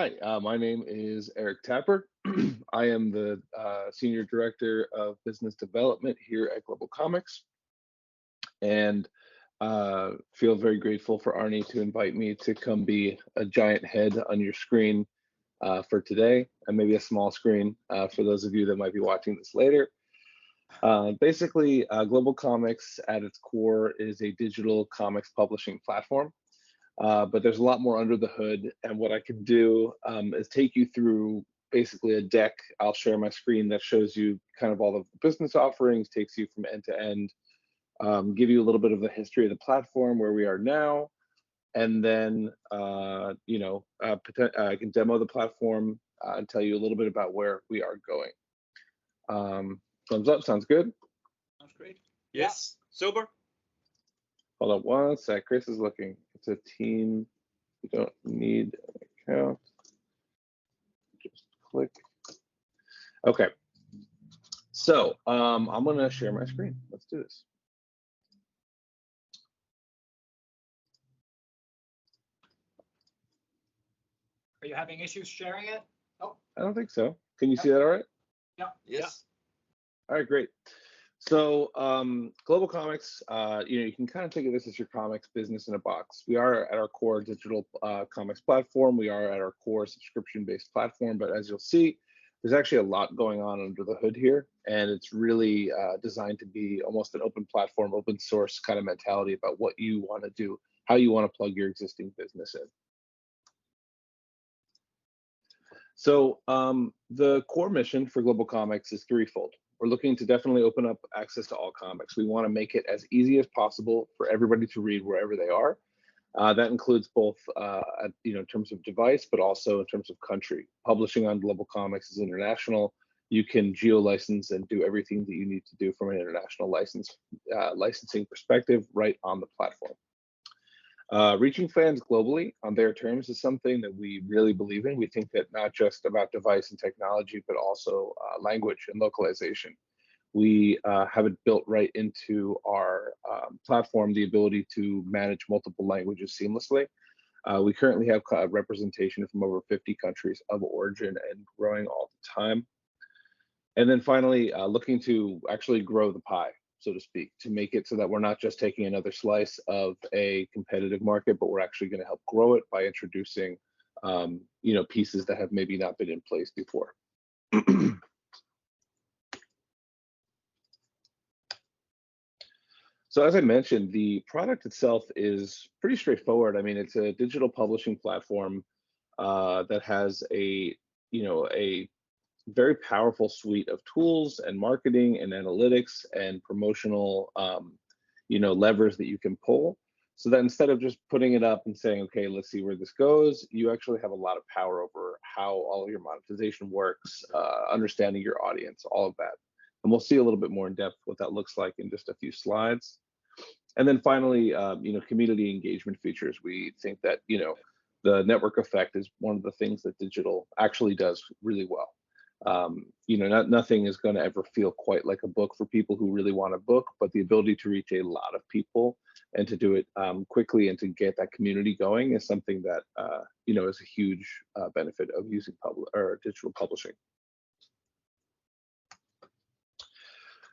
Hi, my name is Eric Tapper. I am the Senior Director of Business Development here at GlobalComix, and feel very grateful for Arnie to invite me to come be a giant head on your screen for today, and maybe a small screen for those of you that might be watching this later. Basically, GlobalComix at its core is a digital comics publishing platform. But there's a lot more under the hood, and what I can do is take you through basically a deck. I'll share my screen that shows you kind of all of the business offerings, takes you from end to end, give you a little bit of the history of the platform, where we are now, and then I can demo the platform and tell you a little bit about where we are going. Thumbs up, sounds good? Sounds great. Yes, sober. Hold on one sec, Chris is looking. It's a team, you don't need an account. Just click. Okay, so I'm gonna share my screen. Let's do this. Are you having issues sharing it? Oh, I don't think so. Can you see that all right? yeah. Yes. All right, great. So GlobalComix, you can kind of think of this as your comics business in a box. We are at our core digital comics platform. We are at our core subscription-based platform, but as you'll see, there's actually a lot going on under the hood here, and it's really designed to be almost an open platform, open source kind of mentality about what you want to do, how you want to plug your existing business in. So the core mission for GlobalComix is threefold. We're looking to definitely open up access to all comics. We want to make it as easy as possible for everybody to read wherever they are. That includes both, in terms of device, but also in terms of country. Publishing on GlobalComix is international. You can geo-license and do everything that you need to do from an international licensing perspective right on the platform. Reaching fans globally on their terms is something that we really believe in. We think that not just about device and technology, but also language and localization. We have it built right into our platform, the ability to manage multiple languages seamlessly. We currently have representation from over 50 countries of origin and growing all the time. And then finally, looking to actually grow the pie, so to speak, to make it so that we're not just taking another slice of a competitive market, but we're actually going to help grow it by introducing, pieces that have maybe not been in place before. So as I mentioned, the product itself is pretty straightforward. I mean, it's a digital publishing platform that has a very powerful suite of tools and marketing and analytics and promotional levers that you can pull, so that instead of just putting it up and saying, okay, let's see where this goes, you actually have a lot of power over how all of your monetization works, understanding your audience, all of that. And we'll see a little bit more in depth what that looks like in just a few slides. And then finally, community engagement features. We think that the network effect is one of the things that digital actually does really well. Nothing is going to ever feel quite like a book for people who really want a book, but the ability to reach a lot of people and to do it quickly and to get that community going is something that is a huge benefit of using digital publishing.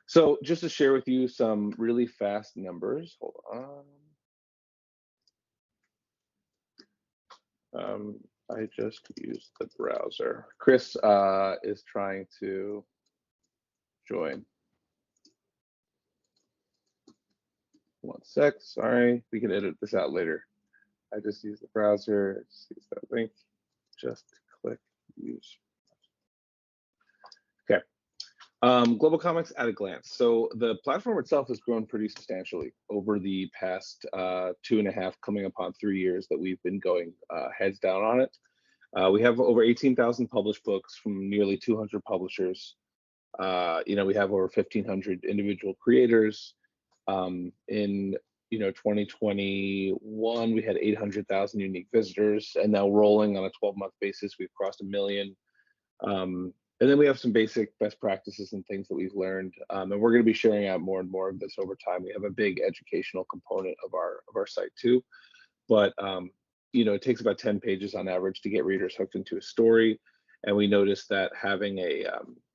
So just to share with you some really fast numbers, hold on. I just used the browser. Chris is trying to join. One sec, sorry. We can edit this out later. I just used the browser, just use that link, just click use. Okay. GlobalComix at a glance. So the platform itself has grown pretty substantially over the past 2.5, coming upon 3 years that we've been going heads down on it. We have over 18,000 published books from nearly 200 publishers. We have over 1,500 individual creators. In 2021, we had 800,000 unique visitors, and now rolling on a 12-month basis, we've crossed 1 million. And then we have some basic best practices and things that we've learned, and we're going to be sharing out more and more of this over time. We have a big educational component of our site too, but it takes about 10 pages on average to get readers hooked into a story. And we noticed that having a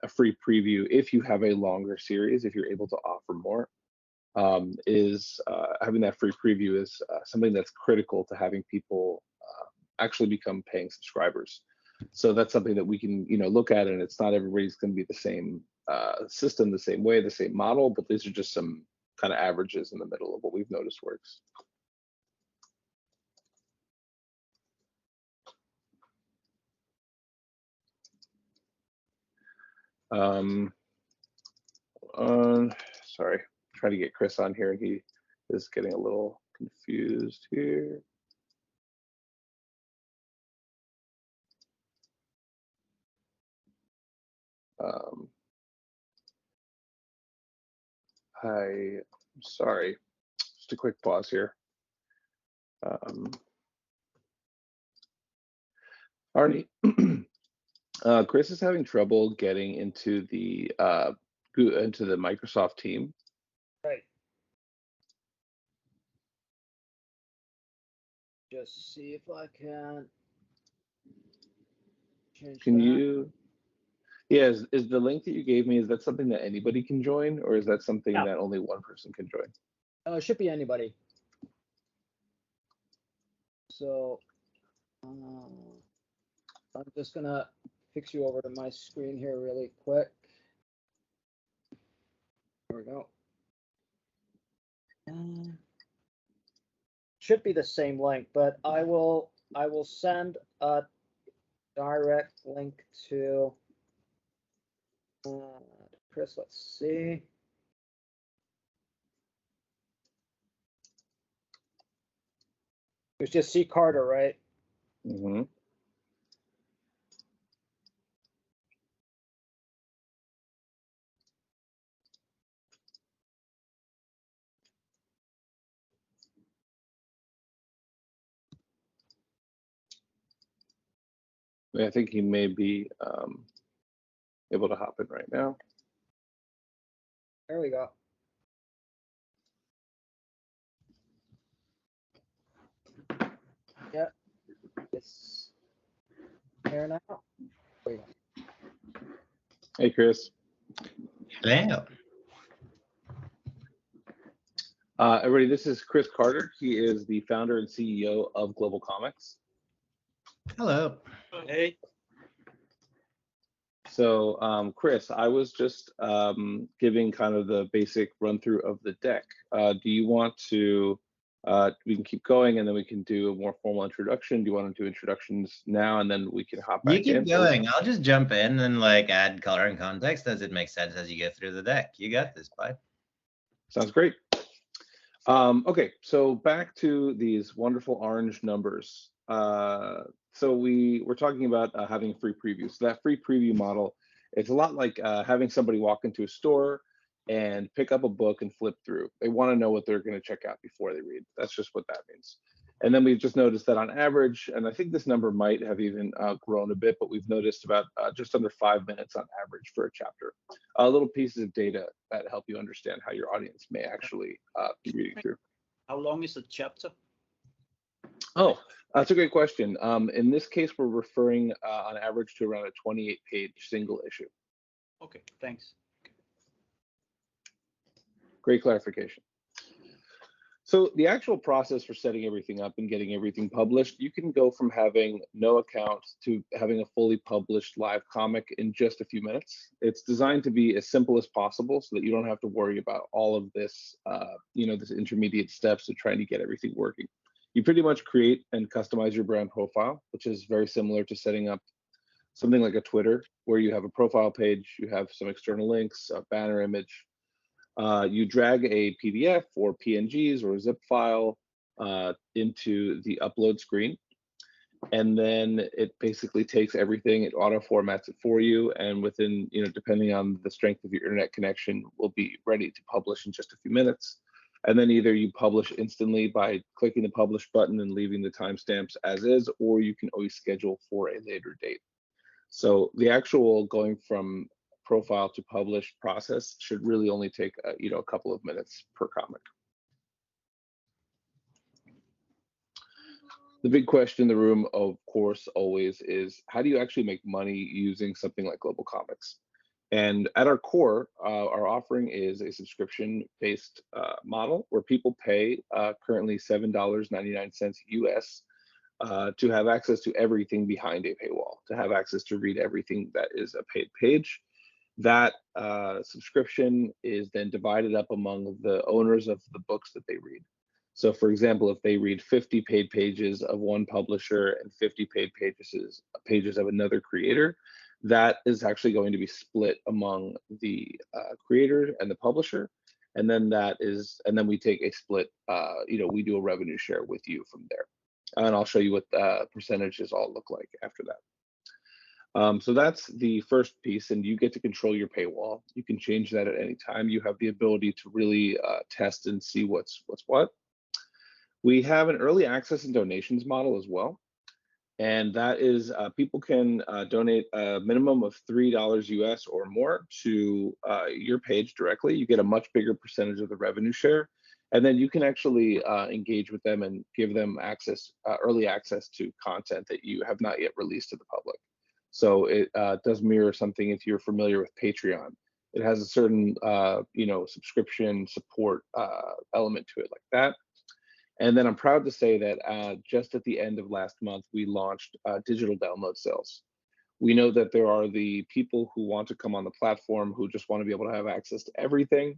free preview, if you have a longer series, if you're able to offer more, is having that free preview is something that's critical to having people actually become paying subscribers. So that's something that we can, look at, and it's not everybody's going to be the same system, the same way, the same model, but these are just some kind of averages in the middle of what we've noticed works. Sorry, trying to get Chris on here. He is getting a little confused here. I'm sorry, just a quick pause here. Arnie, Chris is having trouble getting into the Microsoft team. Right. Just see if I can change Can that. you? Yeah, is the link that you gave me, is that something that anybody can join, or is that something Yeah. that only one person can join? It should be anybody. So I'm just gonna fix you over to my screen here really quick. There we go. Should be the same link, but I will send a direct link to Chris. Let's see. It was just C. Carter, right? Mm-hmm. I think he may be able to hop in right now. There we go. Yeah, it's here now. There we go. Hey, Chris. Hello. Everybody, this is Chris Carter. He is the founder and CEO of GlobalComix. Hello. Hey. So, Chris, I was just giving kind of the basic run through of the deck. Do you want to, we can keep going and then we can do a more formal introduction. Do you want to do introductions now and then we can hop back You in? keep going. I'll just jump in and like add color and context as it makes sense as you go through the deck. You got this, bud. Sounds great. Okay, so back to these wonderful orange numbers. So we're talking about having a free preview. So that free preview model, it's a lot like having somebody walk into a store and pick up a book and flip through. They want to know what they're going to check out before they read. That's just what that means. And then we've just noticed that on average, and I think this number might have even grown a bit, but we've noticed about just under 5 minutes on average for a chapter. Little pieces of data that help you understand how your audience may actually be reading through. How long is the chapter? Oh, that's a great question. In this case, we're referring on average to around a 28-page single issue. Okay, thanks. Great clarification. So the actual process for setting everything up and getting everything published, you can go from having no account to having a fully published live comic in just a few minutes. It's designed to be as simple as possible so that you don't have to worry about all of this, this intermediate steps of trying to get everything working. You pretty much create and customize your brand profile, which is very similar to setting up something like a Twitter, where you have a profile page, you have some external links, a banner image. You drag a PDF or PNGs or a zip file into the upload screen, and then it basically takes everything, it auto formats it for you, and within, depending on the strength of your internet connection, will be ready to publish in just a few minutes. And then either you publish instantly by clicking the publish button and leaving the timestamps as is, or you can always schedule for a later date. So the actual going from profile to publish process should really only take a couple of minutes per comic. The big question in the room, of course, always is how do you actually make money using something like GlobalComix? And at our core, our offering is a subscription-based model where people pay currently $7.99 US to have access to everything behind a paywall, to have access to read everything that is a paid page. That subscription is then divided up among the owners of the books that they read. So for example, if they read 50 paid pages of one publisher and 50 paid pages of another creator, that is actually going to be split among the creator and the publisher. And then we take a split, we do a revenue share with you from there. And I'll show you what percentages all look like after that. So that's the first piece, and you get to control your paywall. You can change that at any time. You have the ability to really test and see what's what. We have an early access and donations model as well. And that is people can donate a minimum of $3 US or more to your page directly. You get a much bigger percentage of the revenue share. And then you can actually engage with them and give them access, early access to content that you have not yet released to the public. So it does mirror something if you're familiar with Patreon. It has a certain, subscription support element to it like that. And then I'm proud to say that just at the end of last month, we launched digital download sales. We know that there are the people who want to come on the platform who just want to be able to have access to everything.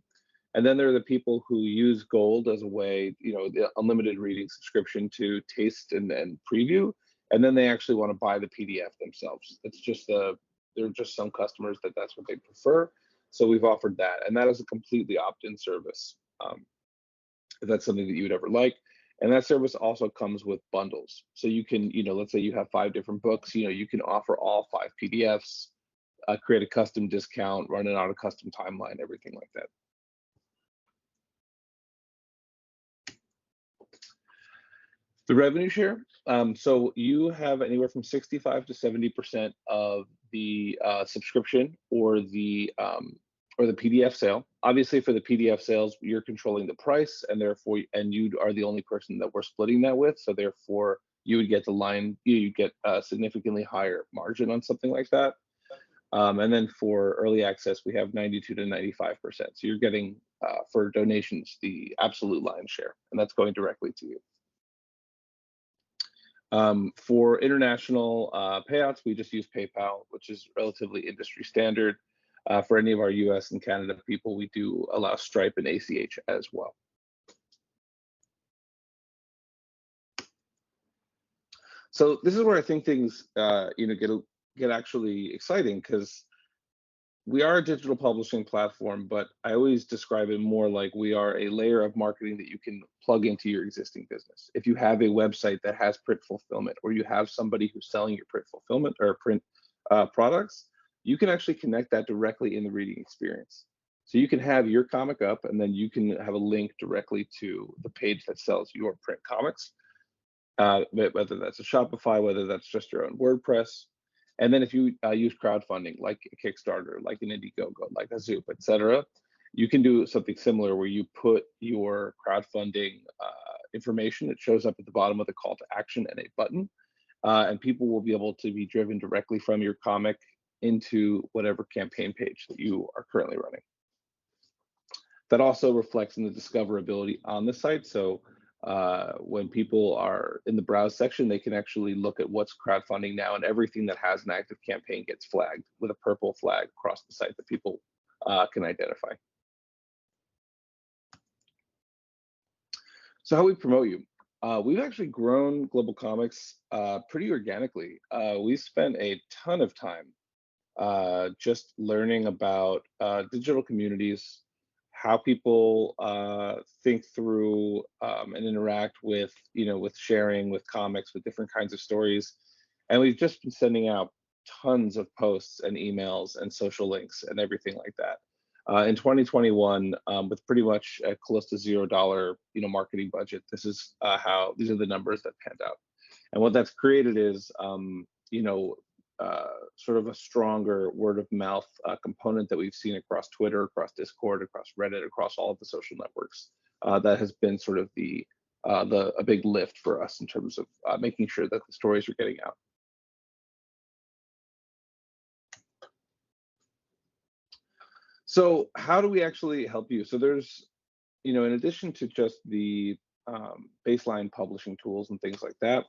And then there are the people who use Gold as a way, the unlimited reading subscription to taste and preview. And then they actually want to buy the PDF themselves. There are just some customers that's what they prefer. So we've offered that. And that is a completely opt-in service. If that's something that you would ever like. And that service also comes with bundles. So you can, let's say you have 5 different books, you can offer all 5 PDFs, create a custom discount, run it on a custom timeline, everything like that. The revenue share. So you have anywhere from 65 to 70% of the subscription or the PDF sale. Obviously, for the PDF sales, you're controlling the price, and you are the only person that we're splitting that with. So therefore, you would get you get a significantly higher margin on something like that. And then for early access, we have 92 to 95%. So you're getting for donations the absolute lion's share, and that's going directly to you. For international payouts, we just use PayPal, which is relatively industry standard. For any of our US and Canada people, we do allow Stripe and ACH as well. So this is where I think things get actually exciting, because we are a digital publishing platform, but I always describe it more like we are a layer of marketing that you can plug into your existing business. If you have a website that has print fulfillment, or you have somebody who's selling your print fulfillment or print products, you can actually connect that directly in the reading experience. So you can have your comic up, and then you can have a link directly to the page that sells your print comics, whether that's a Shopify, whether that's just your own WordPress. And then if you use crowdfunding, like a Kickstarter, like an Indiegogo, like a Zoop, etc., you can do something similar where you put your crowdfunding information. It shows up at the bottom of the call to action and a button, and people will be able to be driven directly from your comic into whatever campaign page that you are currently running. That also reflects in the discoverability on the site. So when people are in the browse section, they can actually look at what's crowdfunding now, and everything that has an active campaign gets flagged with a purple flag across the site that people can identify. So how we promote you. We've actually grown GlobalComix pretty organically. We spent a ton of time just learning about digital communities, how people think through and interact with, with sharing, with comics, with different kinds of stories. And we've just been sending out tons of posts and emails and social links and everything like that. In 2021, with pretty much close to $0, marketing budget, these are the numbers that panned out. And what that's created is, sort of a stronger word of mouth component that we've seen across Twitter, across Discord, across Reddit, across all of the social networks. That has been sort of the a big lift for us in terms of making sure that the stories are getting out. So how do we actually help you? So there's, in addition to just the baseline publishing tools and things like that,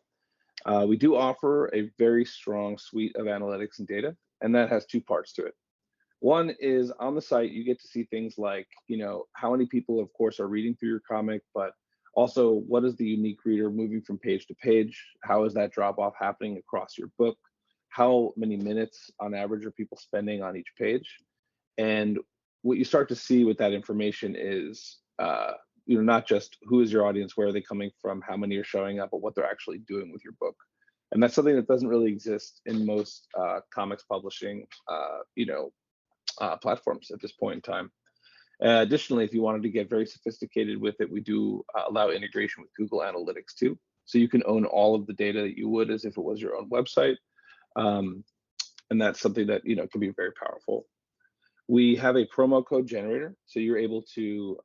we do offer a very strong suite of analytics and data, and that has two parts to it. One is on the site, you get to see things like, how many people, of course, are reading through your comic, but also what is the unique reader moving from page to page? How is that drop off happening across your book? How many minutes on average are people spending on each page? And what you start to see with that information is, not just who is your audience, where are they coming from, how many are showing up, but what they're actually doing with your book. And that's something that doesn't really exist in most comics publishing, platforms at this point in time. Additionally, if you wanted to get very sophisticated with it, we do allow integration with Google Analytics too. So you can own all of the data that you would as if it was your own website. And that's something that, can be very powerful. We have a promo code generator, so you're able to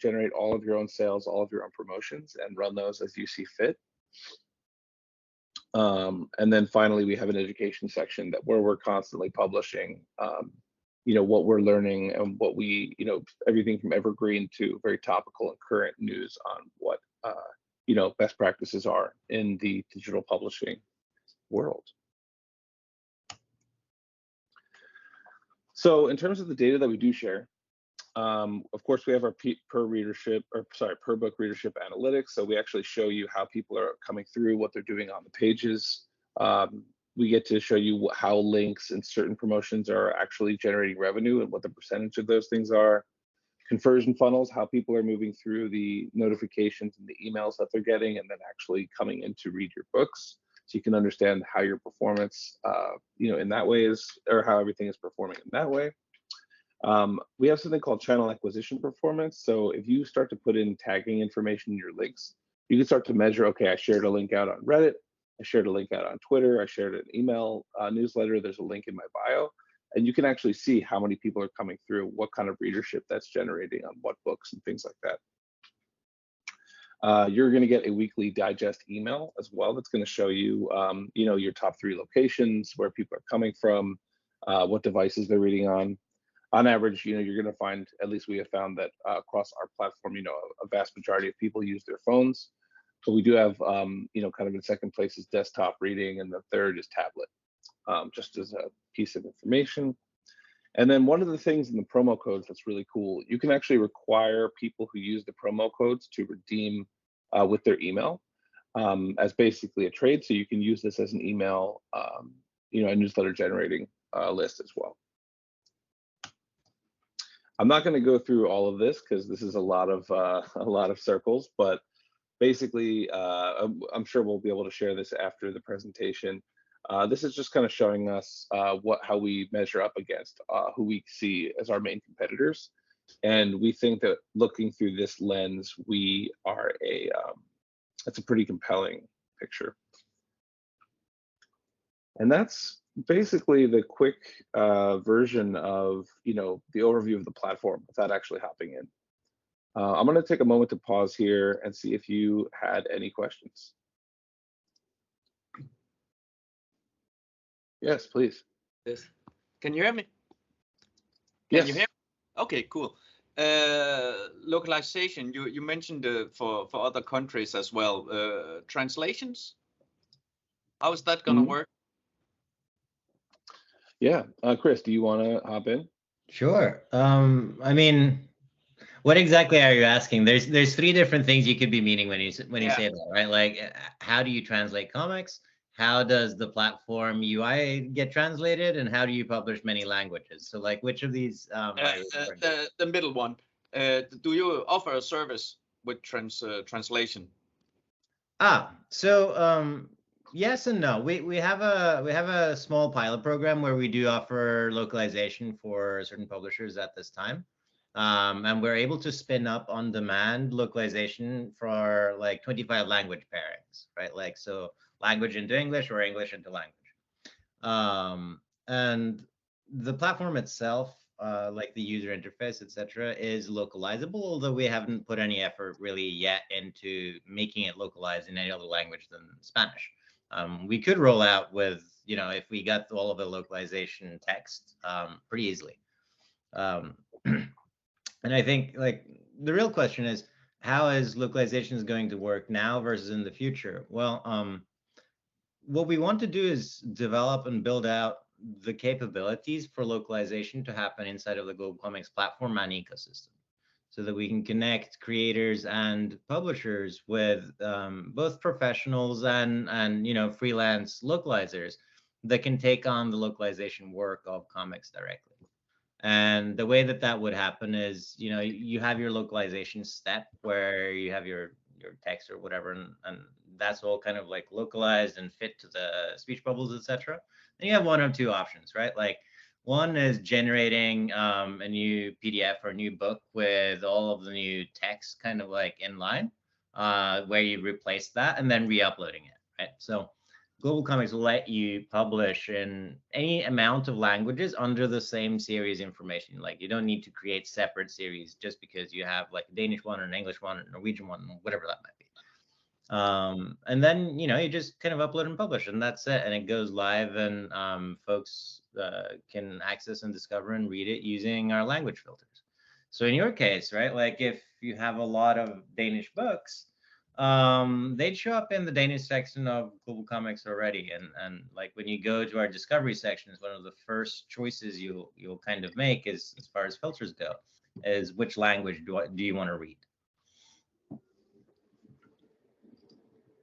generate all of your own sales, all of your own promotions, and run those as you see fit. And then finally, we have an education section where we're constantly publishing, what we're learning and what we, everything from evergreen to very topical and current news on what, best practices are in the digital publishing world. So in terms of the data that we do share, of course, we have our per book readership analytics. So we actually show you how people are coming through, what they're doing on the pages. We get to show you how links and certain promotions are actually generating revenue and what the percentage of those things are. Conversion funnels, how people are moving through the notifications and the emails that they're getting and then actually coming in to read your books. So you can understand how your performance, in that way or how everything is performing in that way. We have something called channel acquisition performance. So if you start to put in tagging information in your links, you can start to measure, okay, I shared a link out on Reddit, I shared a link out on Twitter, I shared an email newsletter, there's a link in my bio, and you can actually see how many people are coming through, what kind of readership that's generating on what books and things like that. You're going to get a weekly digest email as well that's going to show you, your top 3 locations, where people are coming from, what devices they're reading on. On average, you're going to find, at least we have found that across our platform, a vast majority of people use their phones. But we do have, kind of in second place is desktop reading, and the third is tablet, just as a piece of information. And then one of the things in the promo codes that's really cool, you can actually require people who use the promo codes to redeem with their email as basically a trade. So you can use this as an email, a newsletter generating list as well. I'm not going to go through all of this because this is a lot of circles, but basically, I'm sure we'll be able to share this after the presentation. This is just kind of showing us how we measure up against who we see as our main competitors. And we think that looking through this lens, we are that's a pretty compelling picture. And that's basically the quick version of, the overview of the platform without actually hopping in. I'm going to take a moment to pause here and see if you had any questions. Yes, please. Yes. Can you hear me? Yes. Can you hear me? Okay, cool. Localization, you mentioned for other countries as well. Translations, how is that going to work? Yeah, Chris, do you want to hop in? Sure. I mean, what exactly are you asking? There's 3 different things you could be meaning when you say that, right? Like, how do you translate comics? How does the platform UI get translated, and how do you publish many languages? So, like, which of these? The middle one. Do you offer a service with translation? So yes and no. We have a small pilot program where we do offer localization for certain publishers at this time. And we're able to spin up on demand localization for like 25 language pairings, right? Like, so language into English or English into language. And the platform itself like the user interface, etc., is localizable, although we haven't put any effort really yet into making it localized in any other language than Spanish. We could roll out with, if we got all of the localization text pretty easily. And I think like the real question is, how is localization going to work now versus in the future? Well, what we want to do is develop and build out the capabilities for localization to happen inside of the GlobalComix platform and ecosystem, so that we can connect creators and publishers with both professionals and freelance localizers that can take on the localization work of comics directly. And the way that that would happen is, you have your localization step where you have your text or whatever, and that's all kind of like localized and fit to the speech bubbles, etc. Then you have one of two options, right? Like one is generating a new PDF or a new book with all of the new text kind of like in line, where you replace that and then re-uploading it, right? So GlobalComix will let you publish in any amount of languages under the same series information. Like you don't need to create separate series just because you have like a Danish one, an English one, a Norwegian one, whatever that might be. And then, you just kind of upload and publish, and that's it. And it goes live, and folks can access and discover and read it using our language filters. So in your case, right, like if you have a lot of Danish books, they'd show up in the Danish section of GlobalComix already. And like when you go to our discovery section, is one of the first choices you'll kind of make is, as far as filters go, is which language do you want to read?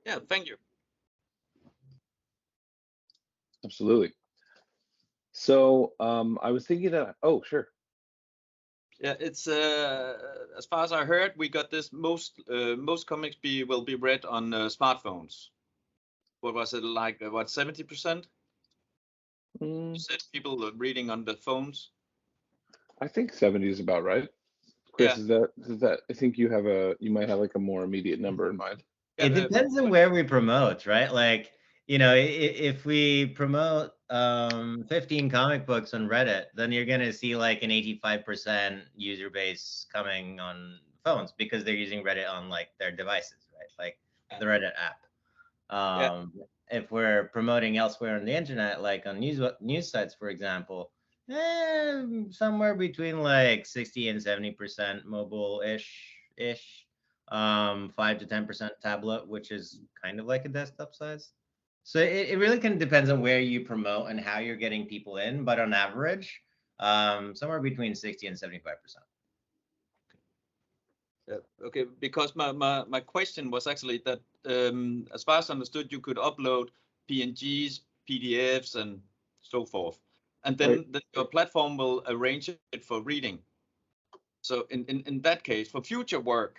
Yeah, thank you. Absolutely. So I was thinking that, oh, sure. Yeah, it's as far as I heard, we got this most comics will be read on smartphones. What was it like? What, 70%? You said people are reading on the phones. I think 70 is about right. Chris, Yeah. is that? I think you might have like a more immediate number in mind. Yeah, It depends on where we promote, right? Like, if we promote 15 comic books on Reddit, then you're going to see like an 85% user base coming on phones because they're using Reddit on like their devices, right? Like the Reddit app. If we're promoting elsewhere on the internet, like on news sites, for example, somewhere between like 60 and 70% mobile-ish, 5 to 10% tablet, which is kind of like a desktop size. So it really kind of depends on where you promote and how you're getting people in, but on average, somewhere between 60 and 75%. Yeah, okay, because my question was actually that as far as I understood, you could upload PNGs, PDFs, and so forth, and then your platform will arrange it for reading. So in that case, for future work,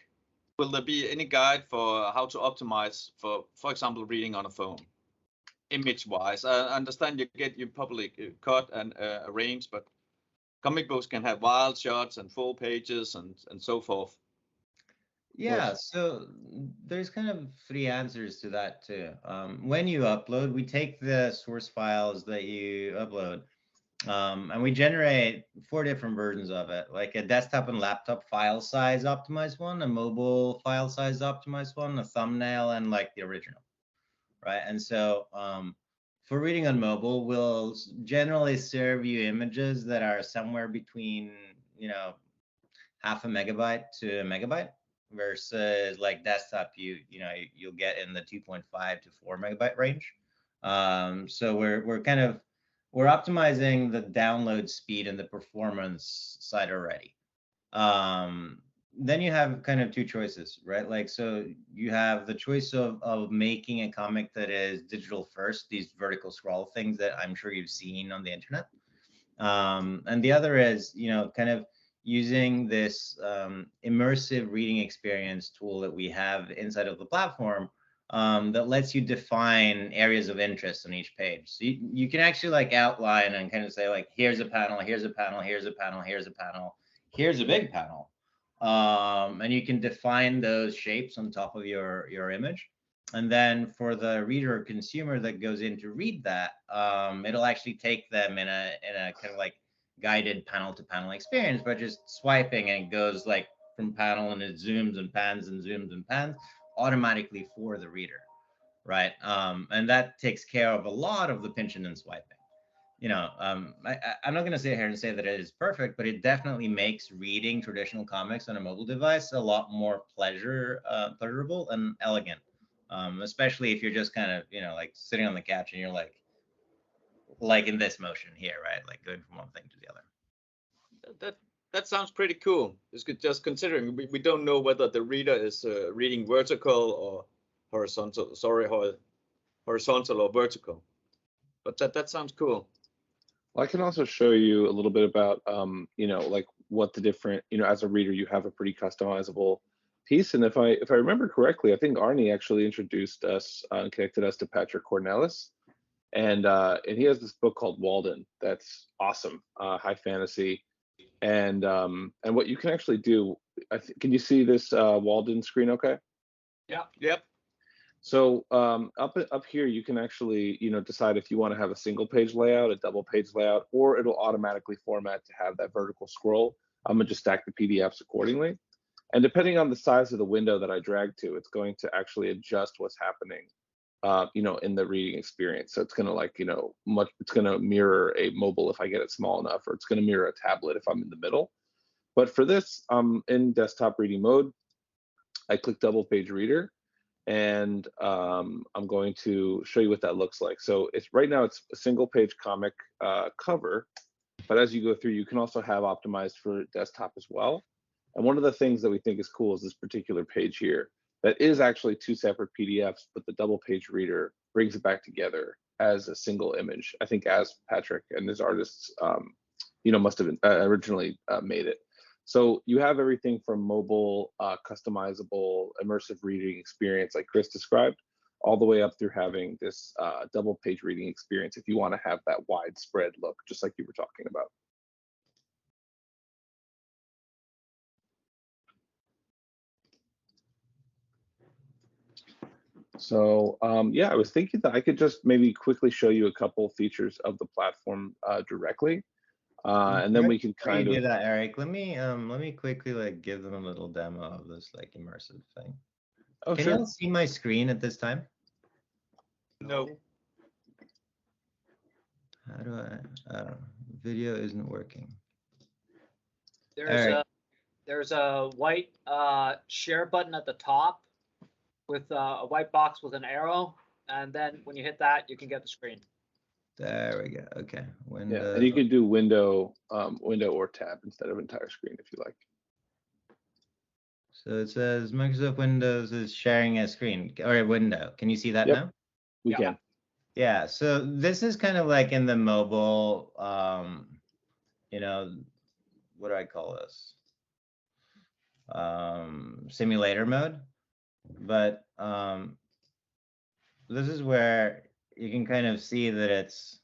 will there be any guide for how to optimize for example, reading on a phone, image-wise? I understand you get your public cut and arrange, but comic books can have wild shots and full pages and so forth. Yeah, so there's kind of three answers to that too. When you upload, we take the source files that you upload, and we generate 4 different versions of it, like a desktop and laptop file size optimized one, a mobile file size optimized one, a thumbnail, and like the original, right? And so for reading on mobile, we'll generally serve you images that are somewhere between, half a megabyte to a megabyte, versus like desktop, you'll get in the 2.5 to 4 megabyte range. So we're optimizing the download speed and the performance side already. Then you have kind of 2 choices, right? Like, so you have the choice of making a comic that is digital first, these vertical scroll things that I'm sure you've seen on the internet. And the other is, kind of using this immersive reading experience tool that we have inside of the platform, that lets you define areas of interest on each page. So you can actually like outline and kind of say like, here's a panel, here's a panel, here's a panel, here's a panel, here's a big panel. And you can define those shapes on top of your image. And then for the reader or consumer that goes in to read that, it'll actually take them in a kind of like guided panel to panel experience, but just swiping and it goes like from panel and it zooms and pans and zooms and pans automatically for the reader, right? And that takes care of a lot of the pinching and swiping. I'm not going to sit here and say that it is perfect, but it definitely makes reading traditional comics on a mobile device a lot more pleasurable and elegant, especially if you're just kind of, like sitting on the couch and you're like in this motion here, right? Like going from one thing to the other. That sounds pretty cool. Just considering we don't know whether the reader is reading vertical or horizontal. Sorry, horizontal or vertical. But that sounds cool. Well, I can also show you a little bit about, like what the different, as a reader, you have a pretty customizable piece. And if I remember correctly, I think Arnie actually introduced us and connected us to Patrick Cornelis. And he has this book called Walden that's awesome, high fantasy. And what you can actually do, can you see this Walden screen okay? Yeah. Yep. So up here, you can actually, decide if you want to have a single page layout, a double page layout, or it'll automatically format to have that vertical scroll. I'm gonna just stack the PDFs accordingly. And depending on the size of the window that I drag to, it's going to actually adjust what's happening, in the reading experience. So it's gonna it's gonna mirror a mobile if I get it small enough, or it's gonna mirror a tablet if I'm in the middle. But for this, I'm in desktop reading mode. I click double page reader. And I'm going to show you what that looks like. So right now it's a single page comic cover, but as you go through, you can also have optimized for desktop as well. And one of the things that we think is cool is this particular page here that is actually two separate PDFs, but the double page reader brings it back together as a single image. I think as Patrick and his artists, must have originally made it. So you have everything from mobile, customizable, immersive reading experience like Chris described, all the way up through having this double page reading experience if you want to have that widespread look, just like you were talking about. So yeah, I was thinking that I could just maybe quickly show you a couple features of the platform directly. And then we can kind of do that, Eric. Let me quickly give them a little demo of this immersive thing. Oh, Can sure. you all see my screen at this time? No. How do I? Video isn't working. There's a white share button at the top with a white box with an arrow, and then when you hit that, you can get the screen. There we go. Okay. Window. Yeah, and you can do window or tab instead of entire screen if you like. So it says Microsoft Windows is sharing a screen or a window. Can you see that now? We can. Yeah. So this is kind of like in the mobile, what do I call this? Simulator mode. But this is where you can kind of see that it's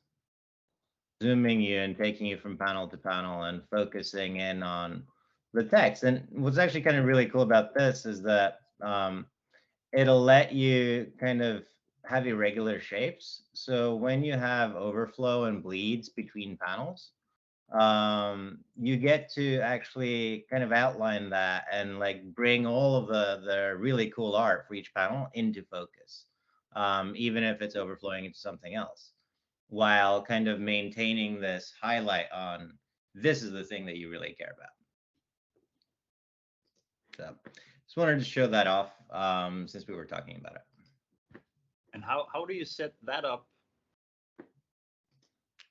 zooming you and taking you from panel to panel and focusing in on the text. And what's actually kind of really cool about this is that it'll let you kind of have irregular shapes. So when you have overflow and bleeds between panels, you get to actually kind of outline that and bring all of the really cool art for each panel into focus, even if it's overflowing into something else, while kind of maintaining this highlight on this is the thing that you really care about. So just wanted to show that off since we were talking about it. And how do you set that up?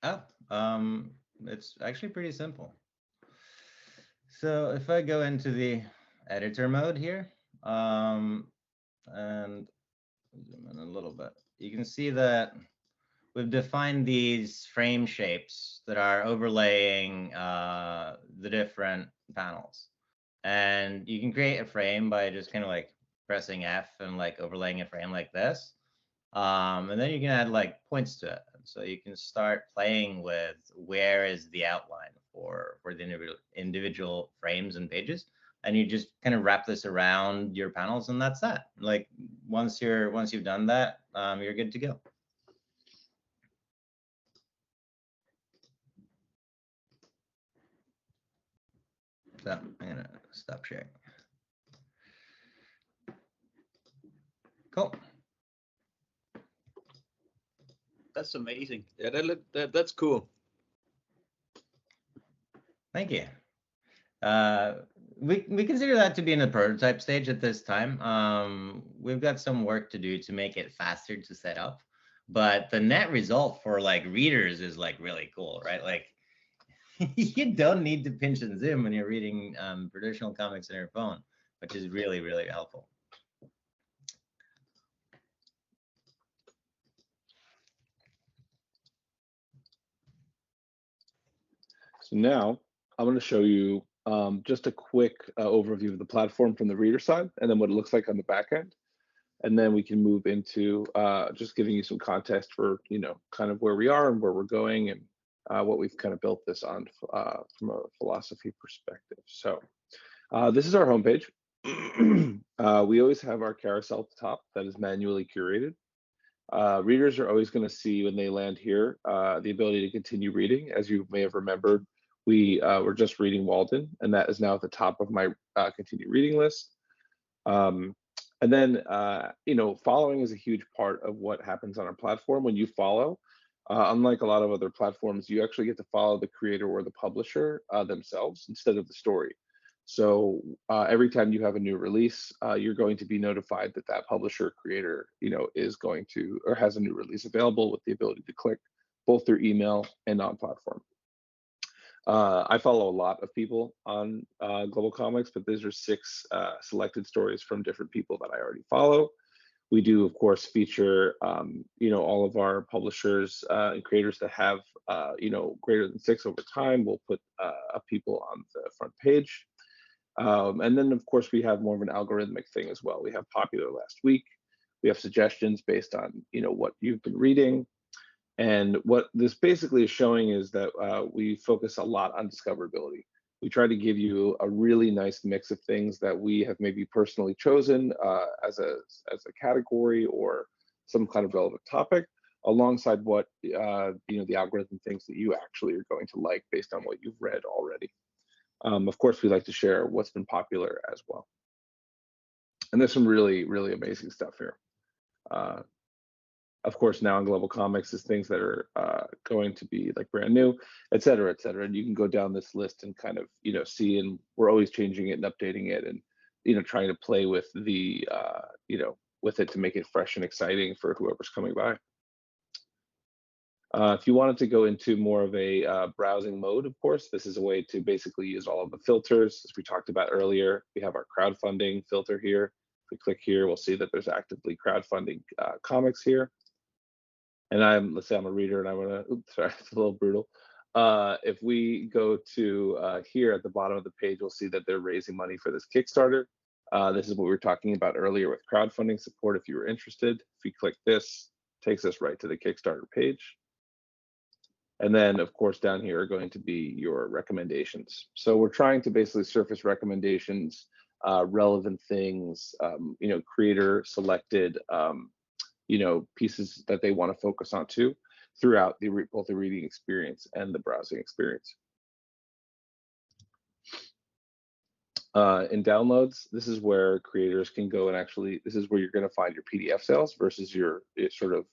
Oh, it's actually pretty simple. So if I go into the editor mode here, and zoom in a little bit, you can see that we've defined these frame shapes that are overlaying the different panels. And you can create a frame by just kind of pressing F and overlaying a frame like this. And then you can add points to it. So you can start playing with where is the outline for the individual frames and pages. And you just kind of wrap this around your panels, and that's that. Once you've done that, you're good to go. So I'm gonna stop sharing. Cool. That's amazing. Yeah, that's cool. Thank you. We consider that to be in the prototype stage at this time. We've got some work to do to make it faster to set up, but the net result for like readers is like really cool, right? Like you don't need to pinch and zoom when you're reading traditional comics on your phone, which is really, really helpful. So now I'm going to show you just a quick overview of the platform from the reader side, and then what it looks like on the back end. And then we can move into just giving you some context for, kind of where we are and where we're going, and what we've kind of built this on from a philosophy perspective. So this is our homepage. We always have our carousel at the top that is manually curated. Readers are always going to see when they land here the ability to continue reading. As you may have remembered, we were just reading Walden, and that is now at the top of my continue reading list. And then, following is a huge part of what happens on our platform. When you follow, unlike a lot of other platforms, you actually get to follow the creator or the publisher themselves instead of the story. So every time you have a new release, you're going to be notified that that publisher creator, is going to or has a new release available with the ability to click both through email and on platform. I follow a lot of people on GlobalComix, but these are 6 selected stories from different people that I already follow. We do, of course, feature, all of our publishers and creators that have, greater than 6 over time. We'll put people on the front page. And then, of course, we have more of an algorithmic thing as well. We have popular last week. We have suggestions based on, what you've been reading. And what this basically is showing is that we focus a lot on discoverability. We try to give you a really nice mix of things that we have maybe personally chosen as a category or some kind of relevant topic, alongside what the algorithm thinks that you actually are going to like based on what you've read already. Of course, we like to share what's been popular as well. And there's some really, really amazing stuff here. Of course, now on GlobalComix is things that are going to be like brand new, et cetera, et cetera. And you can go down this list and kind of, see, and we're always changing it and updating it and, trying to play with the, with it to make it fresh and exciting for whoever's coming by. If you wanted to go into more of a browsing mode, of course, this is a way to basically use all of the filters. As we talked about earlier, we have our crowdfunding filter here. If we click here, we'll see that there's actively crowdfunding comics here. And let's say I'm a reader and I want to, oops, sorry, it's a little brutal. If we go to here at the bottom of the page, we'll see that they're raising money for this Kickstarter. This is what we were talking about earlier with crowdfunding support. If you were interested, if we click this, it takes us right to the Kickstarter page. And then, of course, down here are going to be your recommendations. So we're trying to basically surface recommendations, relevant things, creator selected, pieces that they want to focus on too throughout both the reading experience and the browsing experience. In downloads, this is where creators can go and actually, this is where you're going to find your PDF sales versus your sort of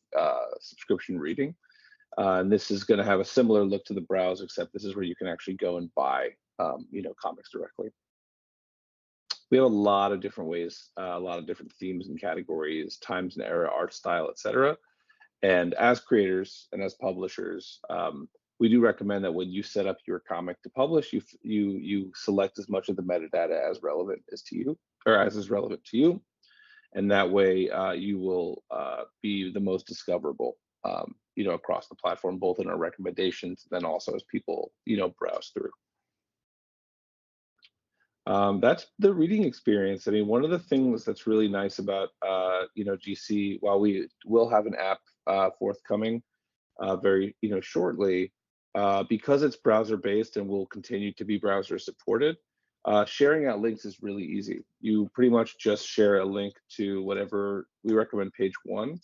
subscription reading. And this is going to have a similar look to the browse, except this is where you can actually go and buy, comics directly. We have a lot of different ways, a lot of different themes and categories, times and era, art style, etc. And as creators and as publishers, we do recommend that when you set up your comic to publish, you select as much of the metadata as relevant as to you, or as is relevant to you, and that way you will be the most discoverable, across the platform, both in our recommendations, then also as people, browse through. That's the reading experience. I mean, one of the things that's really nice about, GC, while we will have an app forthcoming very, shortly, because it's browser based and will continue to be browser supported, sharing out links is really easy. You pretty much just share a link to whatever we recommend page 1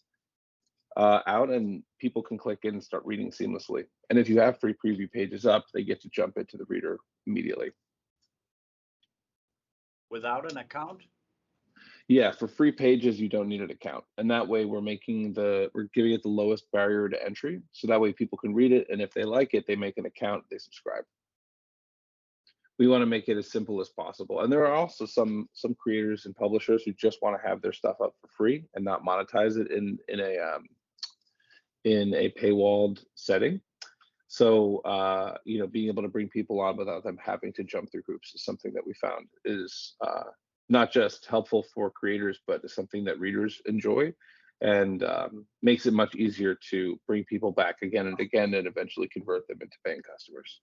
out, and people can click in and start reading seamlessly. And if you have free preview pages up, they get to jump into the reader immediately. without an account? Yeah, for free pages, you don't need an account. And that way we're giving it the lowest barrier to entry. So that way people can read it. And if they like it, they make an account, they subscribe. We want to make it as simple as possible. And there are also some creators and publishers who just want to have their stuff up for free and not monetize it in a paywalled setting. So being able to bring people on without them having to jump through hoops is something that we found is not just helpful for creators, but is something that readers enjoy, and makes it much easier to bring people back again and again and eventually convert them into paying customers.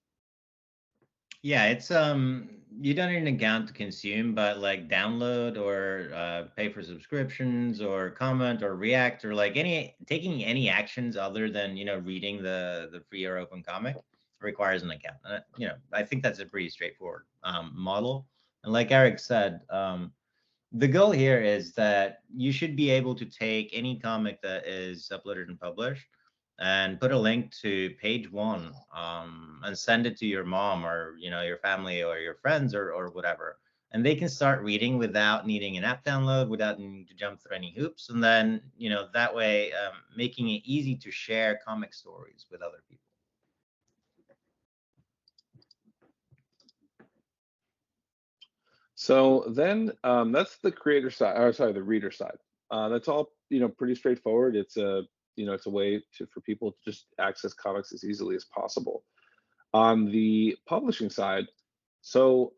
Yeah, it's you don't need an account to consume, but like download or pay for subscriptions or comment or react or like taking any actions other than reading the free or open comic requires an account. I think that's a pretty straightforward model. And like Eric said, the goal here is that you should be able to take any comic that is uploaded and published and put a link to page 1 and send it to your mom or your family or your friends or whatever, and they can start reading without needing an app download, without needing to jump through any hoops, and then that way making it easy to share comic stories with other people. So then that's the creator side, or sorry, the reader side. That's all pretty straightforward. It's a way for people to just access comics as easily as possible. On the publishing side, so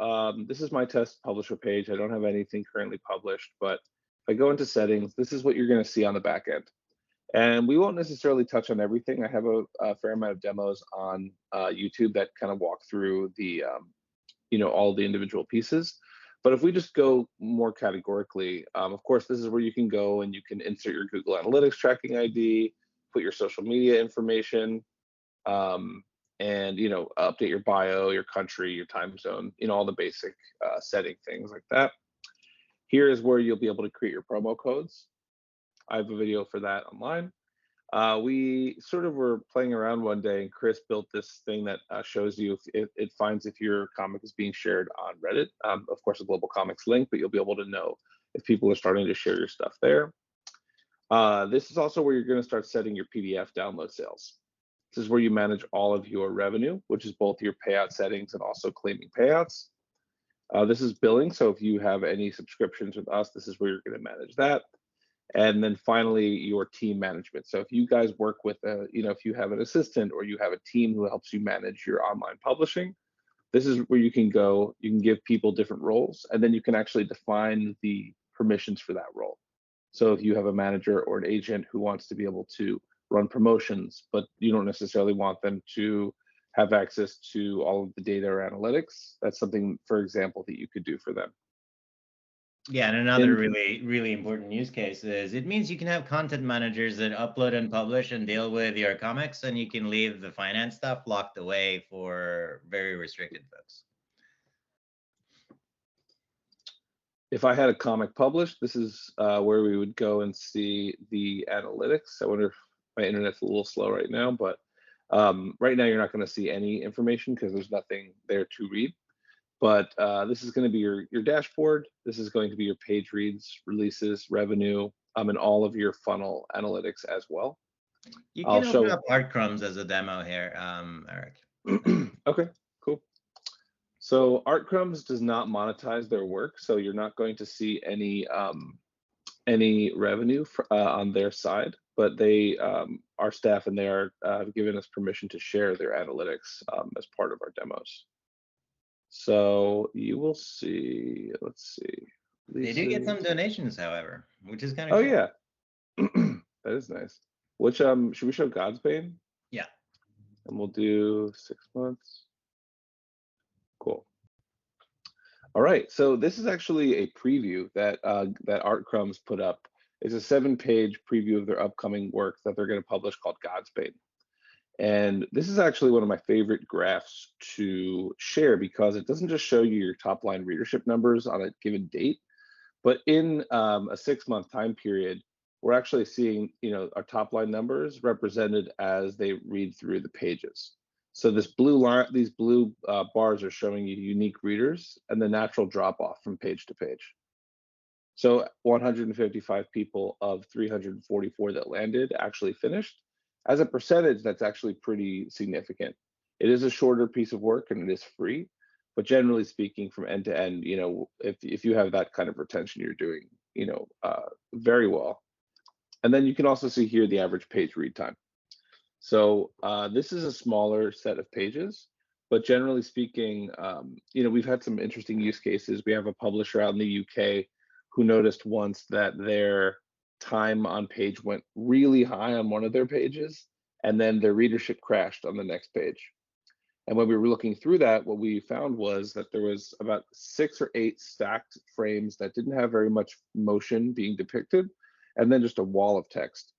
this is my test publisher page. I don't have anything currently published, but if I go into settings, this is what you're going to see on the back end. And we won't necessarily touch on everything. I have a fair amount of demos on YouTube that kind of walk through the all the individual pieces. But if we just go more categorically, of course, this is where you can go and you can insert your Google Analytics tracking ID, put your social media information, and update your bio, your country, your time zone, all the basic setting things like that. Here is where you'll be able to create your promo codes. I have a video for that online. We sort of were playing around one day, and Chris built this thing that shows you if it finds if your comic is being shared on Reddit. Of course, a GlobalComix link, but you'll be able to know if people are starting to share your stuff there. This is also where you're going to start setting your PDF download sales. This is where you manage all of your revenue, which is both your payout settings and also claiming payouts. This is billing, so if you have any subscriptions with us, this is where you're going to manage that. And then finally, your team management. So if you guys work with if you have an assistant or you have a team who helps you manage your online publishing, this is where you can go. You can give people different roles, and then you can actually define the permissions for that role. So if you have a manager or an agent who wants to be able to run promotions, but you don't necessarily want them to have access to all of the data or analytics, that's something, for example, that you could do for them. Yeah, and another really, really important use case is it means you can have content managers that upload and publish and deal with your comics, and you can leave the finance stuff locked away for very restricted folks. If I had a comic published, this is where we would go and see the analytics. I wonder if my internet's a little slow right now, but right now you're not going to see any information because there's nothing there to read. But this is going to be your dashboard. This is going to be your page reads, releases, revenue, and all of your funnel analytics as well. You can open up Art Crumbs as a demo here, Eric. Okay, cool. So Art Crumbs does not monetize their work, so you're not going to see any revenue on their side. But they, our staff, and they are given us permission to share their analytics as part of our demos. So you will see, let's see. They do get some donations, however, which is kind of cool. Oh, yeah. That is nice. Which, should we show Godsbane? Yeah. And we'll do 6 months. Cool. All right, so this is actually a preview that Art Crumbs put up. It's a 7-page preview of their upcoming work that they're going to publish called Godsbane. And this is actually one of my favorite graphs to share because it doesn't just show you your top line readership numbers on a given date, but in a 6-month time period, we're actually seeing our top line numbers represented as they read through the pages. So this blue line, these blue bars are showing you unique readers and the natural drop off from page to page. So 155 people of 344 that landed actually finished. As a percentage, that's actually pretty significant. It is a shorter piece of work and it is free, but generally speaking, from end to end, if you have that kind of retention, you're doing, very well. And then you can also see here the average page read time. So this is a smaller set of pages, but generally speaking, we've had some interesting use cases. We have a publisher out in the UK who noticed once that their time on page went really high on one of their pages, and then their readership crashed on the next page. And when we were looking through that, what we found was that there was about 6 or 8 stacked frames that didn't have very much motion being depicted, and then just a wall of text.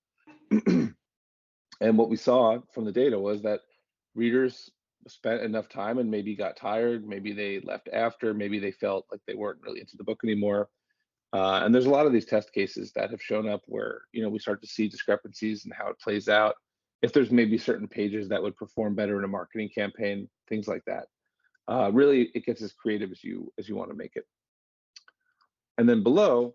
And what we saw from the data was that readers spent enough time and maybe got tired, maybe they left after, maybe they felt like they weren't really into the book anymore. And there's a lot of these test cases that have shown up where, we start to see discrepancies in how it plays out. If there's maybe certain pages that would perform better in a marketing campaign, things like that. Really, it gets as creative as you want to make it. And then below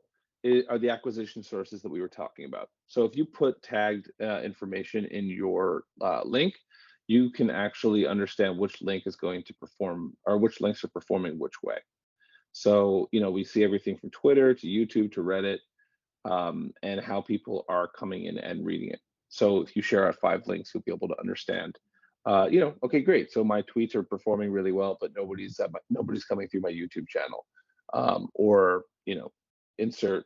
are the acquisition sources that we were talking about. So if you put tagged information in your link, you can actually understand which link is going to perform, or which links are performing which way. So, we see everything from Twitter to YouTube to Reddit, and how people are coming in and reading it. So if you share out 5 links, you'll be able to understand, okay, great. So my tweets are performing really well, but nobody's coming through my YouTube channel, or, insert,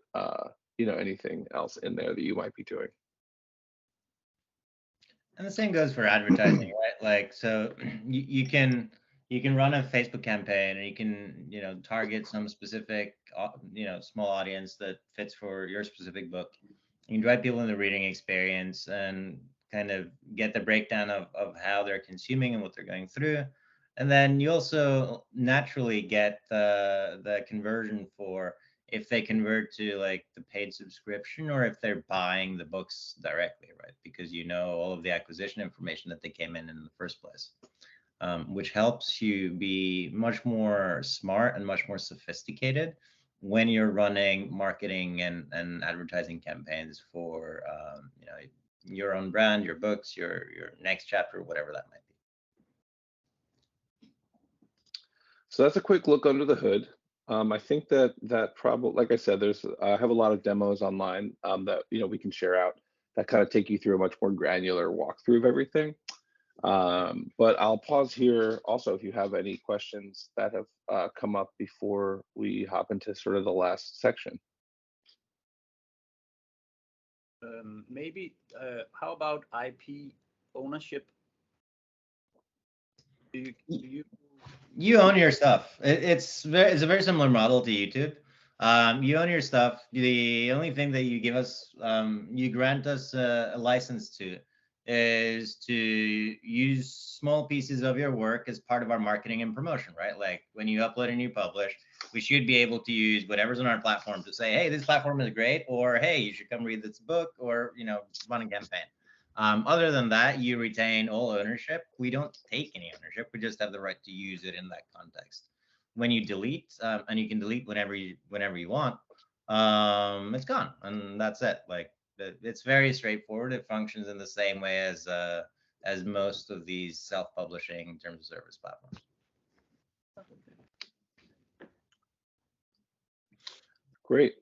anything else in there that you might be doing. And the same goes for advertising, right? Like, so you can run a Facebook campaign, and you can, target some specific, small audience that fits for your specific book. You can drive people in the reading experience and kind of get the breakdown of how they're consuming and what they're going through. And then you also naturally get the conversion for if they convert to like the paid subscription, or if they're buying the books directly, right? Because all of the acquisition information that they came in the first place, which helps you be much more smart and much more sophisticated when you're running marketing and advertising campaigns for your own brand, your books, your next chapter, whatever that might be. So that's a quick look under the hood. I think that probably, like I said, I have a lot of demos online that we can share out that kind of take you through a much more granular walkthrough of everything. But I'll pause here also if you have any questions that have come up before we hop into sort of the last section. Maybe how about IP ownership? Do you own your stuff. It's a very similar model to YouTube. You own your stuff. The only thing that you give us, you grant us a license to, is to use small pieces of your work as part of our marketing and promotion, right? Like when you upload and you publish, we should be able to use whatever's on our platform to say, hey, this platform is great, or hey, you should come read this book, or run a campaign. Other than that, you retain all ownership. We don't take any ownership. We just have the right to use it in that context. When you delete, and you can delete whenever you want, it's gone, and that's it. Like it's very straightforward. It functions in the same way as most of these self-publishing terms of service platforms. Great.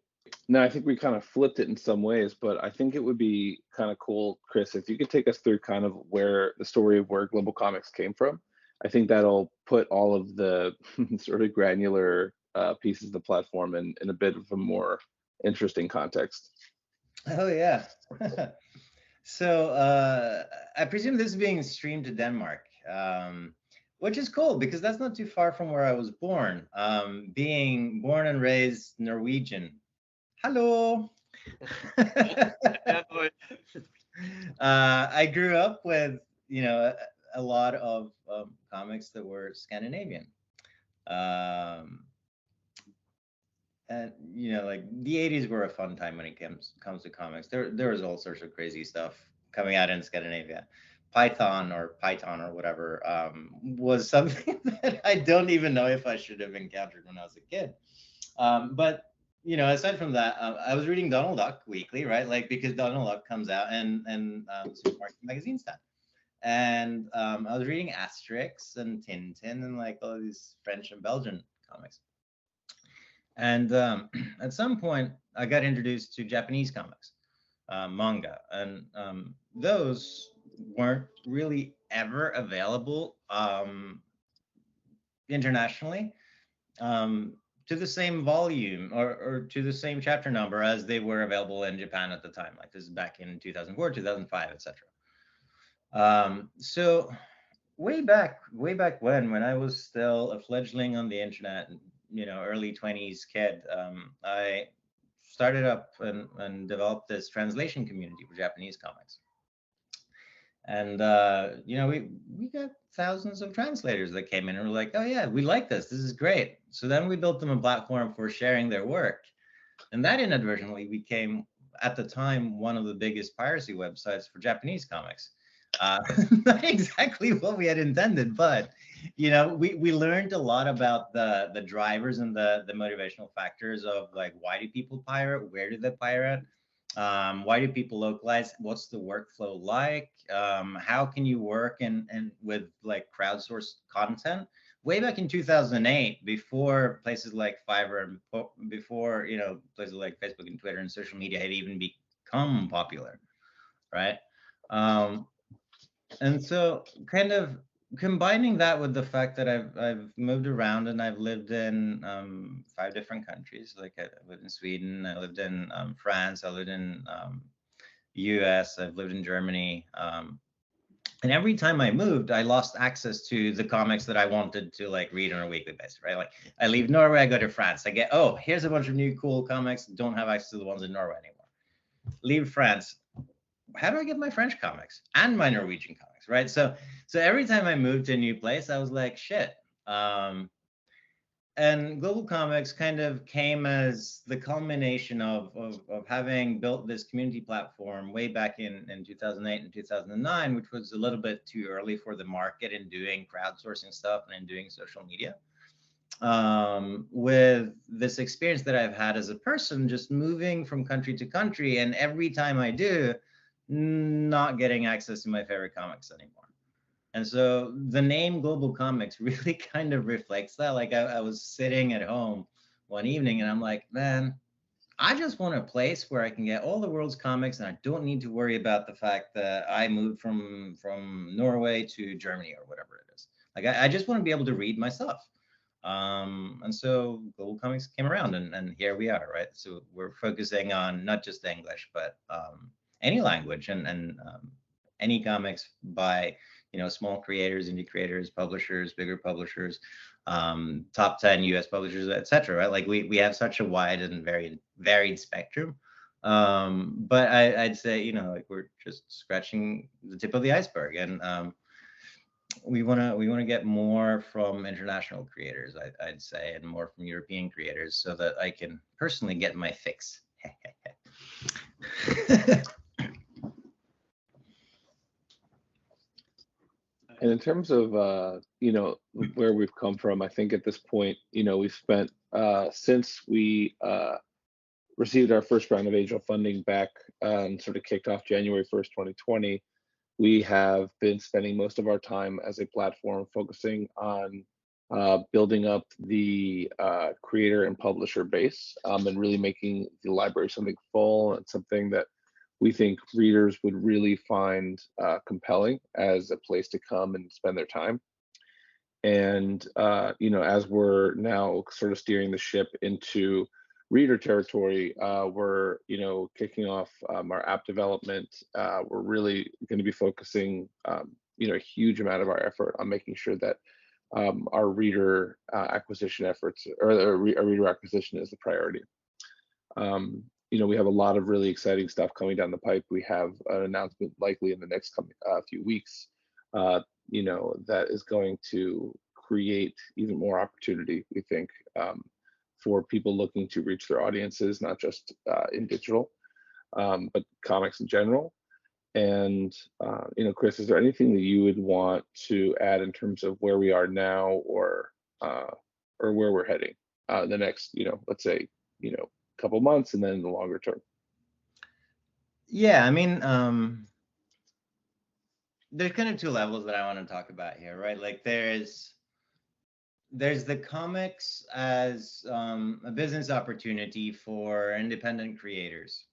Now, I think we kind of flipped it in some ways, but I think it would be kind of cool, Chris, if you could take us through kind of where the story of where GlobalComix came from. I think that'll put all of the sort of granular pieces of the platform in a bit of a more interesting context. Oh, yeah. So I presume this is being streamed to Denmark, which is cool because that's not too far from where I was born. Being born and raised Norwegian. Hello. I grew up with, a lot of comics that were Scandinavian. And like the 80s were a fun time when it comes to comics. There was all sorts of crazy stuff coming out in Scandinavia. Python or whatever was something that I don't even know if I should have encountered when I was a kid. But aside from that, I was reading Donald Duck weekly, right? Like, because Donald Duck comes out and Supermarket Magazine stand. And I was reading Asterix and Tintin and like all these French and Belgian comics. And at some point, I got introduced to Japanese comics, manga, and those weren't really ever available internationally to the same volume or to the same chapter number as they were available in Japan at the time. Like, this is back in 2004, 2005, etc. So way back when I was still a fledgling on the internet, early 20s kid, I started up and developed this translation community for Japanese comics. And we got thousands of translators that came in and were like, oh yeah, we like this is great. So then we built them a platform for sharing their work, and that inadvertently became, at the time, one of the biggest piracy websites for Japanese comics. Not exactly what we had intended, but we learned a lot about the drivers and the motivational factors of, like, why do people pirate, where do they pirate, why do people localize, what's the workflow like, how can you work and with like crowdsourced content. Way back in 2008, before places like Fiverr and before places like Facebook and Twitter and social media had even become popular, right? And so kind of combining that with the fact that I've moved around and I've lived in 5 different countries. Like, I lived in Sweden, I lived in France, I lived in US, I've lived in Germany. And every time I moved, I lost access to the comics that I wanted to like read on a weekly basis, right? Like, I leave Norway, I go to France, I get, oh, here's a bunch of new cool comics, don't have access to the ones in Norway anymore. Leave France, how do I get my French comics and my Norwegian comics, right? So every time I moved to a new place, I was like, shit. And GlobalComix kind of came as the culmination of having built this community platform way back in 2008 and 2009, which was a little bit too early for the market in doing crowdsourcing stuff and in doing social media. With this experience that I've had as a person, just moving from country to country, and every time I do, not getting access to my favorite comics anymore. And so the name GlobalComix really kind of reflects that. Like, I was sitting at home one evening and I'm like, man, I just want a place where I can get all the world's comics and I don't need to worry about the fact that I moved from Norway to Germany or whatever it is. Like, I just want to be able to read my stuff. And so GlobalComix came around and here we are, right? So we're focusing on not just English, but any language and any comics by small creators, indie creators, publishers, bigger publishers, top 10 US publishers, etc. Right? Like, we have such a wide and varied spectrum. But I'd say like, we're just scratching the tip of the iceberg, and we want to get more from international creators, I'd say, and more from European creators, so that I can personally get my fix. And in terms of where we've come from, I think at this point, we've spent since we received our first round of angel funding back, sort of kicked off January 1st, 2020. We have been spending most of our time as a platform focusing on building up the creator and publisher base, and really making the library something full and something that we think readers would really find compelling as a place to come and spend their time. And as we're now sort of steering the ship into reader territory, we're kicking off our app development. We're really going to be focusing a huge amount of our effort on making sure that our reader acquisition efforts, or our reader acquisition, is the priority. We have a lot of really exciting stuff coming down the pipe. We have an announcement likely in the next few weeks, that is going to create even more opportunity, we think, for people looking to reach their audiences, not just in digital, but comics in general. And Chris, is there anything that you would want to add in terms of where we are now, or where we're heading the next, let's say, couple months, and then in the longer term? Yeah, I mean, there's kind of two levels that I want to talk about here, right? Like there's the comics as a business opportunity for independent creators.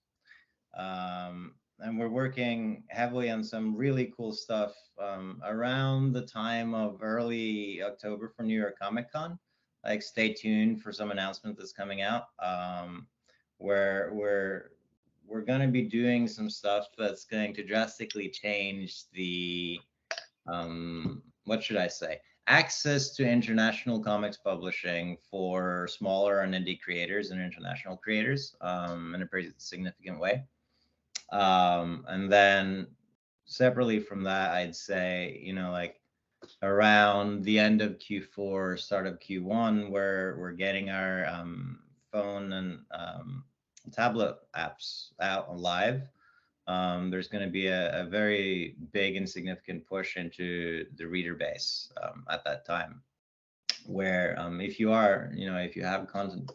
And we're working heavily on some really cool stuff around the time of early October for New York Comic Con. Like, stay tuned for some announcement that's coming out. Where we're going to be doing some stuff that's going to drastically change the what should I say? Access to international comics publishing for smaller and indie creators and international creators in a pretty significant way. And then separately from that, I'd say, like around the end of Q4, start of Q1, where we're getting our phone and tablet apps out live. There's going to be a very big and significant push into the reader base at that time, where if you have content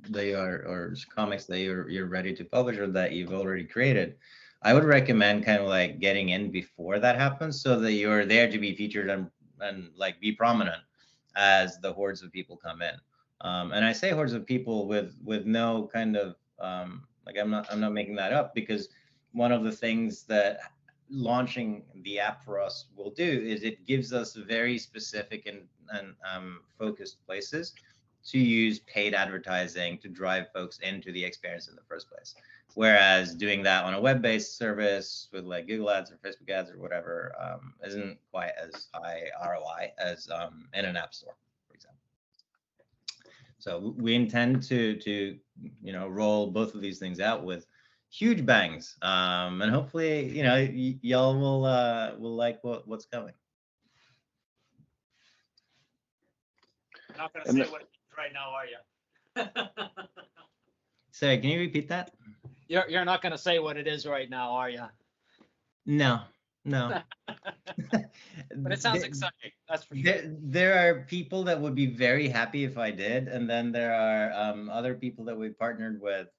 that or comics that you're ready to publish or that you've already created, I would recommend kind of like getting in before that happens, so that you're there to be featured and like be prominent as the hordes of people come in. And I say hordes of people with no kind of like I'm not making that up, because one of the things that launching the app for us will do is it gives us very specific and focused places to use paid advertising to drive folks into the experience in the first place. Whereas doing that on a web-based service with like Google Ads or Facebook Ads or whatever isn't quite as high ROI as in an app store, for example. So we intend to roll both of these things out with huge bangs, and hopefully y'all will like what's coming. You're not going to say what it is right now, are you? Sorry, can you repeat that? You're not going to say what it is right now, are you? No. But it sounds exciting, that's for sure. There are people that would be very happy if I did, and then there are other people that we partnered with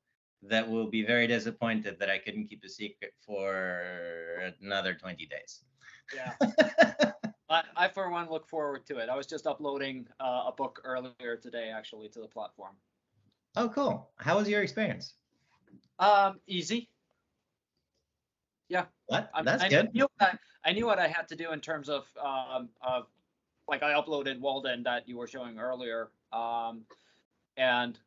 that will be very disappointed that I couldn't keep a secret for another 20 days. Yeah. I for one look forward to it. I was just uploading a book earlier today, actually, to the platform. Oh, cool. How was your experience? Easy. Yeah. What? That's good. I knew what I had to do in terms of like I uploaded Walden that you were showing earlier, and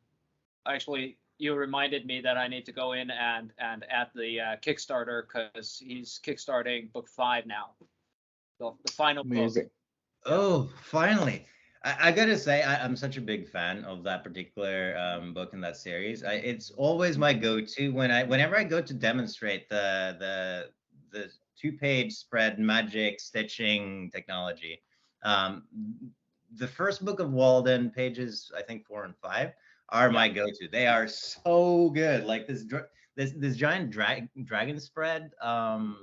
actually you reminded me that I need to go in and add the Kickstarter, because he's kickstarting book 5 now, the final Amazing. book. Oh, finally. I gotta say, I'm such a big fan of that particular book in that series. It's always my go-to whenever I go to demonstrate the 2-page spread magic stitching technology. The first book of Walden, pages I think 4 and 5, are my go-to. They are so good. Like this giant dragon spread,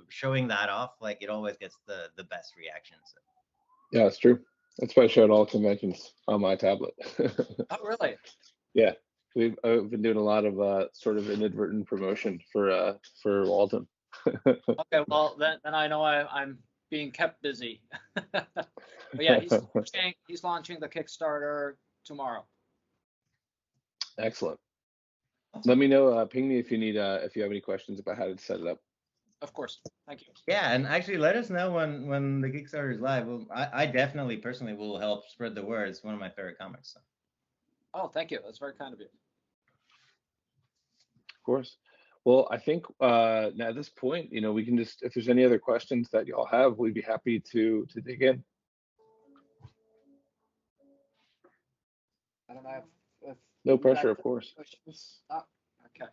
showing that off, like it always gets the best reactions. Yeah, it's true. That's why I show it all conventions on my tablet. Oh, really? Yeah, I've been doing a lot of sort of inadvertent promotion for Walden. Okay, well then I know I'm being kept busy. But yeah, he's launching the Kickstarter tomorrow. Excellent. Let me know. Ping me if you have any questions about how to set it up. Of course. Thank you. Yeah, and actually let us know when the Kickstarter is live. I definitely personally will help spread the word. It's one of my favorite comics. So. Oh, thank you. That's very kind of you. Of course. Well, I think now at this point, we can just, if there's any other questions that y'all have, we'd be happy to dig in. I don't know if No pressure, of course. questions. Oh, okay.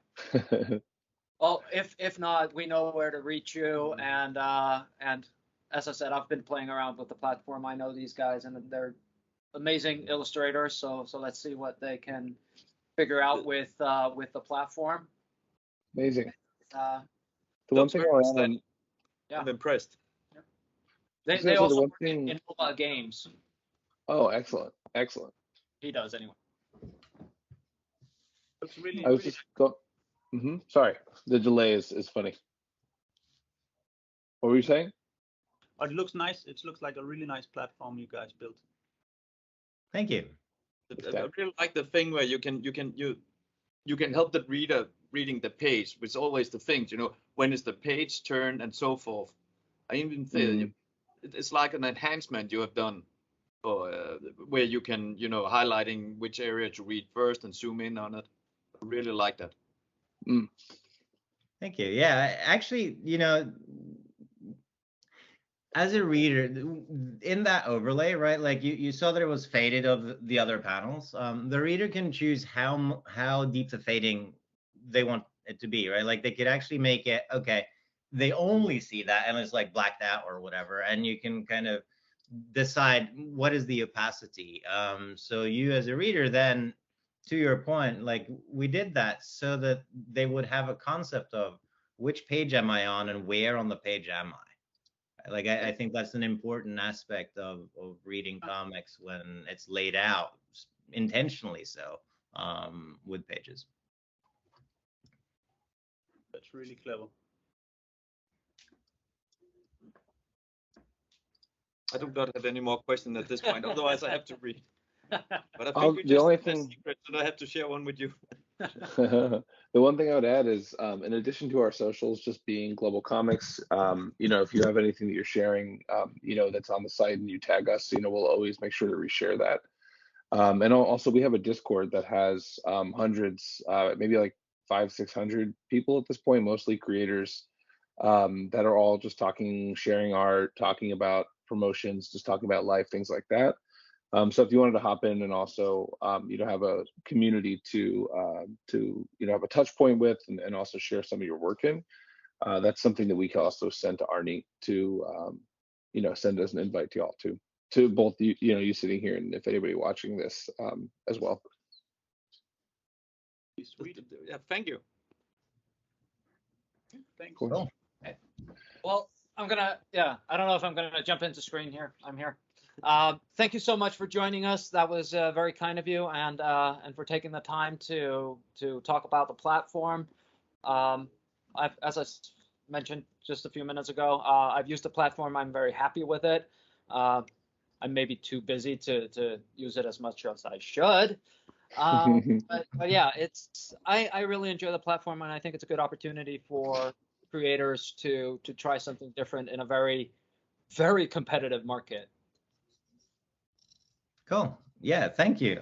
Well, if not, we know where to reach you, and as I said, I've been playing around with the platform. I know these guys, and they're amazing illustrators. So let's see what they can figure out with the platform. Amazing. The The one Looks thing very I'll add aesthetic. on, Yeah. I'm impressed. I was They gonna say the also one work in thing. mobile games. Oh, excellent, excellent. He does anyway. Looks really, I was really. just go. Sorry, the delay is funny. What were you saying? It looks nice. It looks like a really nice platform you guys built. Thank you. I really like the thing where you can help the reader reading the page, which is always the thing, when is the page turn and so forth. I even feel it's like an enhancement you have done, or where you can, highlighting which area to read first and zoom in on it. I really like that. Thank you. Yeah, actually, as a reader, in that overlay, right? Like you saw that it was faded of the other panels. The reader can choose how deep the fading they want it to be, right? Like they could actually make it, okay, they only see that and it's like blacked out or whatever, and you can kind of decide what is the opacity. So you as a reader then, to your point, like we did that so that they would have a concept of which page am I on and where on the page am I. Like I think that's an important aspect of reading comics when it's laid out intentionally so with pages. That's really clever. I do not have any more questions at this point. Otherwise, I have to read. But I think we The just only have a thing- secret that I have to share one with you. The one thing I would add is, in addition to our socials just being GlobalComix, if you have anything that you're sharing, that's on the site and you tag us, we'll always make sure to reshare that. And also we have a Discord that has hundreds, maybe like 500-600 people at this point, mostly creators, that are all just talking, sharing art, talking about promotions, just talking about life, things like that. So if you wanted to hop in and also, have a community to have a touch point with and also share some of your work in, that's something that we can also send to Arnie to, send as an invite to y'all to both you sitting here and if anybody watching this as well. Sweet. Yeah, thank you. Thanks. Cool. Well, I don't know if I'm gonna jump into screen here. I'm here. Thank you so much for joining us. That was very kind of you, and for taking the time to talk about the platform. As I mentioned just a few minutes ago, I've used the platform. I'm very happy with it. I'm maybe too busy to use it as much as I should. But yeah, I really enjoy the platform, and I think it's a good opportunity for creators to try something different in a very, very competitive market. Cool. Yeah, thank you.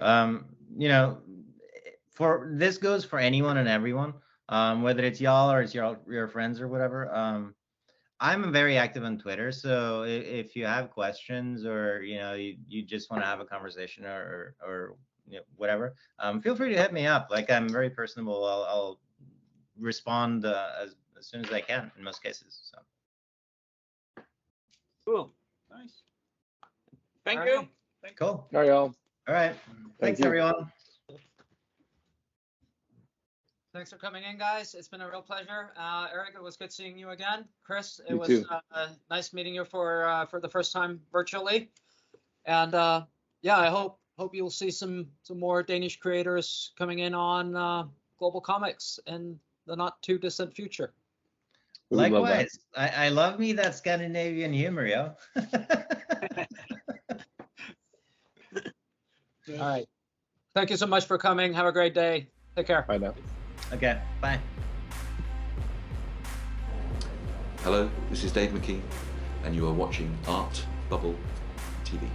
For this goes for anyone and everyone, whether it's y'all or it's your friends or whatever. I'm very active on Twitter, so if you have questions or you just want to have a conversation or whatever, feel free to hit me up. Like I'm very personable. I'll respond as soon as I can in most cases. So Cool. Nice. Thank All you. right. cool. All right, y'all. All right. Thanks, you. everyone. Thanks for coming in, guys. It's been a real pleasure. Eric, it was good seeing you again. Chris, it You was too. nice meeting you for the first time virtually. And yeah, I hope you'll see some more Danish creators coming in on GlobalComix in the not too distant future. We would love that. Likewise. I love me that Scandinavian humor, yo. All right. Thank you so much for coming. Have a great day. Take care. Bye now. Okay, bye. Hello, this is Dave McKee, and you are watching Art Bubble TV.